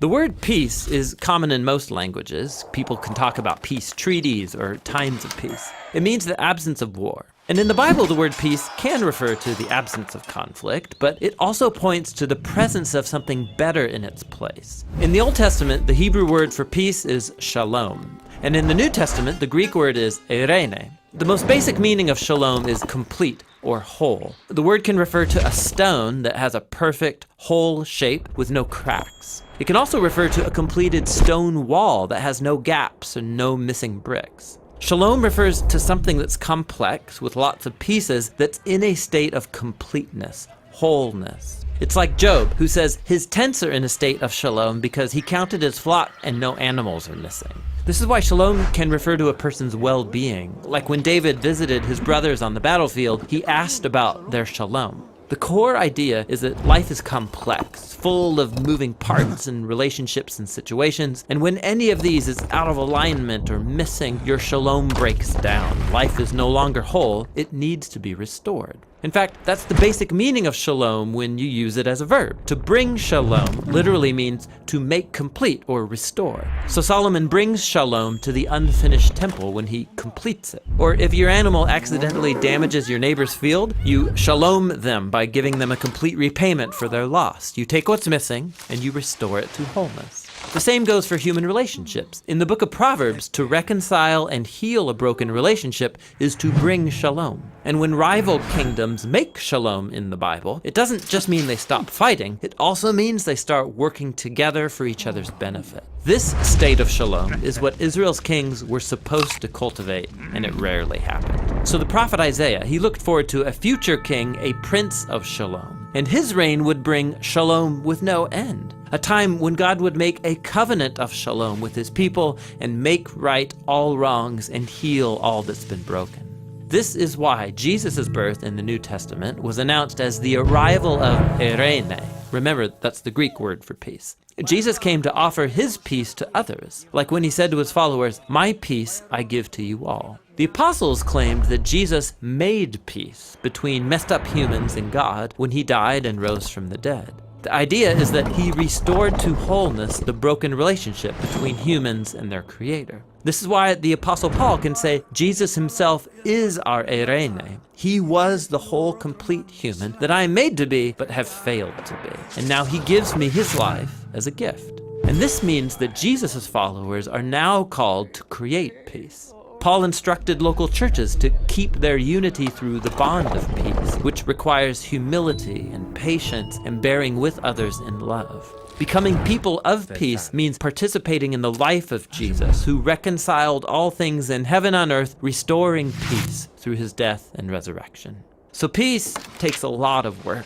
The word peace is common in most languages. People can talk about peace treaties or times of peace. It means the absence of war. And in the Bible, the word peace can refer to the absence of conflict, but it also points to the presence of something better in its place. In the Old Testament, the Hebrew word for peace is shalom. And in the New Testament, the Greek word is eirene. The most basic meaning of shalom is complete or whole. The word can refer to a stone that has a perfect, whole shape with no cracks. It can also refer to a completed stone wall that has no gaps and no missing bricks. Shalom refers to something that's complex with lots of pieces that's in a state of completeness, wholeness. It's like Job, who says his tents are in a state of shalom because he counted his flock and no animals are missing. This is why shalom can refer to a person's well-being. Like when David visited his brothers on the battlefield, he asked about their shalom. The core idea is that life is complex, full of moving parts and relationships and situations, and when any of these is out of alignment or missing, your shalom breaks down. Life is no longer whole, it needs to be restored. In fact, that's the basic meaning of shalom when you use it as a verb. To bring shalom literally means to make complete or restore. So Solomon brings shalom to the unfinished temple when he completes it. Or if your animal accidentally damages your neighbor's field, you shalom them by giving them a complete repayment for their loss. You take what's missing and you restore it to wholeness. The same goes for human relationships. In the book of Proverbs, to reconcile and heal a broken relationship is to bring shalom. And when rival kingdoms make shalom in the Bible, it doesn't just mean they stop fighting, it also means they start working together for each other's benefit. This state of shalom is what Israel's kings were supposed to cultivate, and it rarely happened. So the prophet Isaiah, he looked forward to a future king, a prince of shalom. And his reign would bring shalom with no end. A time when God would make a covenant of shalom with his people and make right all wrongs and heal all that's been broken. This is why Jesus' birth in the New Testament was announced as the arrival of eirene. Remember, that's the Greek word for peace. Jesus came to offer his peace to others, like when he said to his followers, "My peace I give to you all." The apostles claimed that Jesus made peace between messed up humans and God when he died and rose from the dead. The idea is that he restored to wholeness the broken relationship between humans and their creator. This is why the Apostle Paul can say Jesus himself is our eirene. He was the whole complete human that I am made to be but have failed to be. And now he gives me his life as a gift. And this means that Jesus' followers are now called to create peace. Paul instructed local churches to keep their unity through the bond of peace, which requires humility and patience and bearing with others in love. Becoming people of peace means participating in the life of Jesus, who reconciled all things in heaven and earth, restoring peace through his death and resurrection. So peace takes a lot of work,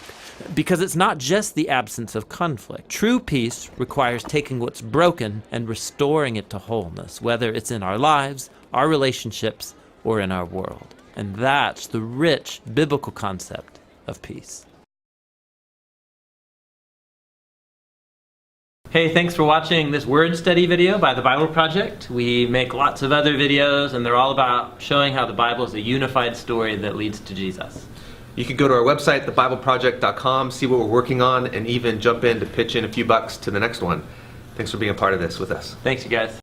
because it's not just the absence of conflict. True peace requires taking what's broken and restoring it to wholeness, whether it's in our lives, our relationships, or in our world. And that's the rich biblical concept of peace. Hey, thanks for watching this word study video by the Bible Project. We make lots of other videos, and they're all about showing how the Bible is a unified story that leads to Jesus. You can go to our website, thebibleproject.com, see what we're working on, and even jump in to pitch in a few bucks to the next one. Thanks for being a part of this with us. Thanks, you guys.